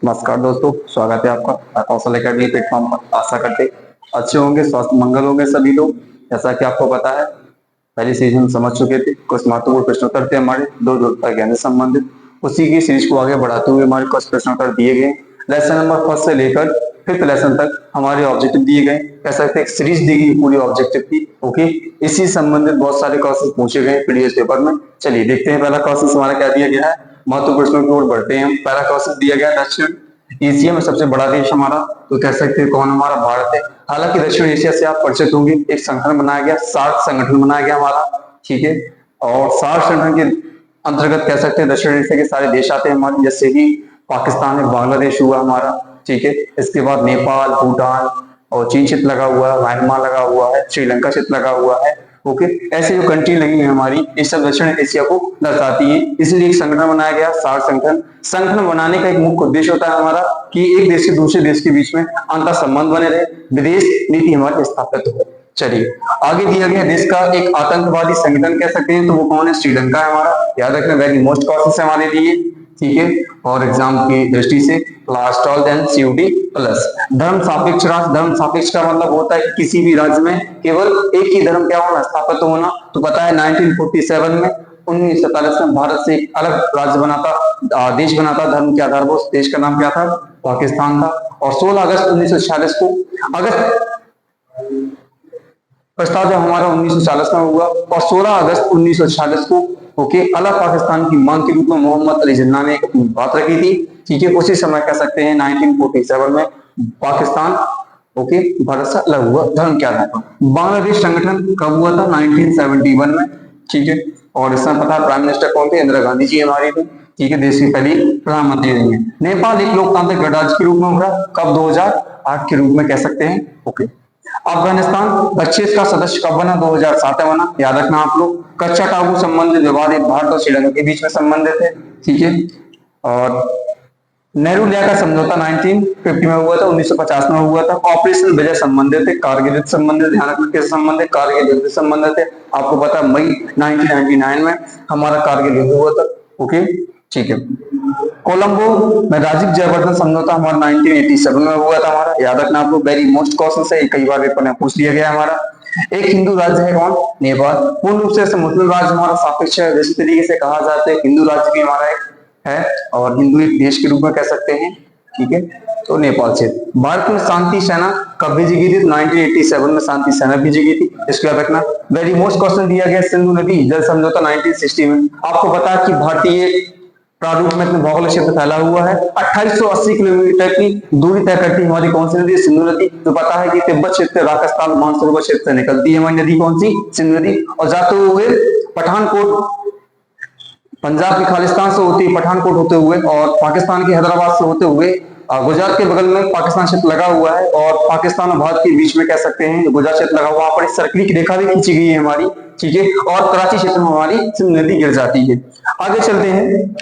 नमस्कार दोस्तों, स्वागत है आपका कौशल एकेडमी प्लेटफॉर्म पर। आशा करते अच्छे होंगे, स्वस्थ मंगल होंगे सभी लोग। जैसा कि आपको पता है, पहले सीरीज हम समझ चुके थे, कुछ महत्वपूर्ण प्रश्नोत्तर थे हमारे दो जोड़ता ज्ञान से संबंधित। उसी की सीरीज को आगे बढ़ाते हुए हमारे कुछ प्रश्नोत्तर दिए गए। लेसन नंबर फर्स्ट से लेकर फिफ्थ लेसन तक हमारे ऑब्जेक्टिव दिए गए। कह सकते एक सीरीज दी गई, पूरी ऑब्जेक्टिव की। ओके, इसी संबंधित बहुत सारे क्वेश्चन पूछे गए पीडीएफ पेपर में। चलिए देखते हैं पहला क्वेश्चन हमारा क्या दिया गया है। महत्वपूर्ण प्रश्नों की ओर बढ़ते हैं। पहला क्वेश्चन दिया गया दक्षिण एशिया में सबसे बड़ा देश हमारा, तो कह सकते हैं कौन हमारा, भारत है। हालांकि दक्षिण एशिया से आप परिचित होंगे, एक संगठन बनाया गया, सार्क संगठन बनाया गया हमारा, ठीक है। और सार्क संगठन के अंतर्गत कह सकते हैं दक्षिण एशिया के सारे देश आते हैं हमारे, जैसे कि पाकिस्तान है, बांग्लादेश हुआ हमारा, ठीक है। इसके बाद नेपाल, भूटान और चीन क्षेत्र लगा हुआ है, म्यांमार लगा हुआ है, श्रीलंका क्षेत्र लगा हुआ है। ओके, ऐसे जो कंट्री लगी है हमारी, ये सब दक्षिण एशिया को दर्शाती है। इसलिए एक संगठन बनाया गया, सार्क संगठन। संगठन बनाने का एक मुख्य उद्देश्य होता है हमारा कि एक देश से दूसरे देश के बीच में अंतर संबंध बने रहे, विदेश नीति हमारी स्थापित हो। चलिए आगे दिया गया देश का एक आतंकवादी संगठन कह सकते हैं, तो वो कौन है, श्रीलंका है हमारा। याद रखना, वेरी मोस्ट क्वेश्चन हमारे लिए, ठीक है। और एग्जाम की दृष्टि से last all then CUT plus. धर्म सापेक्ष राष्ट्र, धर्म सापेक्ष का मतलब होता है किसी भी राज्य में केवल एक ही धर्म क्या होना, स्थापित होना। तो पता है 1947 में 1947 में भारत से एक अलग राज्य बना था, देश बना था धर्म के आधार पर। उस देश का नाम क्या था, पाकिस्तान था। और 16 अगस्त 1946 को अगस्त प्रस्ताव जब हमारा 1940 में हुआ, और 16 अगस्त 1946 को ओके अलग पाकिस्तान की मांग के रूप में मोहम्मद अली जिन्ना ने एक बात रखी थी, ठीक है। उसी समय कह सकते हैं 1947 में पाकिस्तान ओके भारत से अलग हुआ धर्म के आधार पर। बांग्लादेश संगठन कब हुआ था, 1971 में, ठीक है। और इसमें पता है प्राइम मिनिस्टर कौन थे, इंदिरा गांधी जी हमारी थी, ठीक है, देश की पहली प्रधानमंत्री रही है। नेपाल एक लोकतांत्रिक गणराज्य के रूप में उभरा कब, 2008 के रूप में कह सकते हैं, ओके। अफगानिस्तान बख्शीश का सदस्य कब बना, 2007 में बना। याद रखना आप लोग। कच्चा टापू संबंधित विवाद भारत और श्रीलंका के बीच में संबंधित है, ठीक है। और नेहरू लिया का समझौता 1950 में हुआ था, 1950 में हुआ था। ऑपरेशन विजय संबंधित है, कारगिल युद्ध संबंधित, ध्यान रखना किस संबंधित, कारगिल युद्ध संबंधित है। आपको पता है मई 1999 में हमारा कारगिल युद्ध हुआ था, ओके, ठीक है। कोलंबो में राजीव जयवर्धन समझौता हमारा 1987 में हुआ था हमारा। याद रखना आप लोग, वेरी मोस्ट क्वेश्चन है, कई बार पेपर में पूछ लिया गया हमारा। एक हिंदू राज्य है कौन, नेपाल। पूर्ण रूप से मुस्लिम राज्य हमारा सापेक्ष है, जिस तरीके से कहा जाता है हिंदू राज्य भी हमारा एक है, और हिंदू एक देश के रूप में कह सकते हैं, ठीक है। तो नेपाल से भारत में शांति सेना कब भेजी गई थी, 1987 में शांति सेना भेजी गई थी। इसको याद रखना। वेरी मोस्ट क्वेश्चन दिया गया सिंधु नदी जल समझौता 1960 में। आपको पता है कि भारतीय प्रारूप में भौगोलिक क्षेत्र फैला हुआ है। 2880 किलोमीटर की दूरी तय करती है हमारी कौन सी नदी, सिंधु नदी। तो पता है कि तिब्बत क्षेत्र, राजस्थान, मानसरोवर क्षेत्र से निकलती है हमारी नदी कौन सी, सिंधु नदी। और जाते हुए पठानकोट, पंजाब के खालिस्तान से होती है पठानकोट होते हुए, और पाकिस्तान के हैदराबाद से होते हुए गुजरात के बगल में पाकिस्तान क्षेत्र लगा हुआ है, और पाकिस्तान और भारत के बीच में कह सकते हैं गुजरात क्षेत्र लगा हुआ, वहां पर सर्कल की रेखा भी खींची गई है हमारी, ठीक है। और कराची क्षेत्र में हमारी सिंधु नदी गिर जाती है। आगे चलते हैं,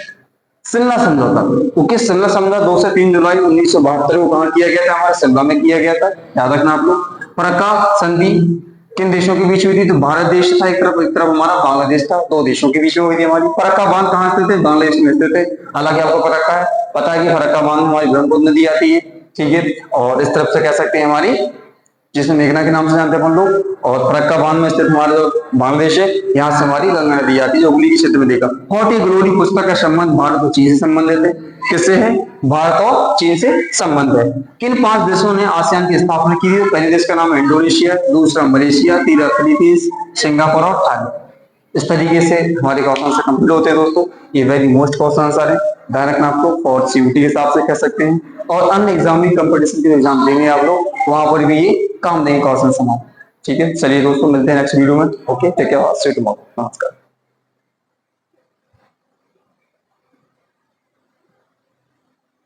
शिमला समझौता, ओके। शिमला समझौता 2 से 3 जुलाई 1972 को कहां किया गया था, हमारे शिमला में किया गया था। याद रखना आप लोग। फरक्का संधि किन देशों के बीच हुई थी, तो भारत देश था एक तरफ हमारा बांग्लादेश था, दो देशों के बीच में हुई थी हमारी। फरक्का बांध कहां स्थित है, बांग्लादेश में स्थित है। हालांकि आपको पता है कि फरक्का बांध हमारी ब्रह्मपुत्र नदी आती है, ठीक है। और इस तरफ से कह सकते हैं हमारी, जिसमें मेघना के नाम से जानते हैं अपन लोग, और फरक्का बांध में स्थित हमारा जो बांग्लादेश है, यहाँ से हमारी गंगा नदी आती है, जो उगली के क्षेत्र में देखा। हॉट ग्लोरी पुस्तक का संबंध भारत और चीन से संबंधित है। किससे है, भारत और चीन से संबंध है। किन 5 देशों ने आसियान की स्थापना की है, पहले देश का नाम है इंडोनेशिया, दूसरा मलेशिया, तीसरा फिलीपींस, सिंगापुर और थाईलैंड। इस तरीके से हमारे क्वेश्चन से कंप्लीट होते हैं दोस्तों। ये वेरी मोस्ट क्वेश्चन है, ध्यान रखना आपको, और सीयूटी के हिसाब से कह सकते हैं, और अन्य एग्जाम भी कंपटीशन के एग्जाम देंगे आप लोग, वहां पर भी ये काम देंगे क्वेश्चन समाप्त, ठीक है। चलिए दोस्तों, मिलते हैं नेक्स्ट वीडियो में, okay, take care, see you tomorrow, नमस्कार।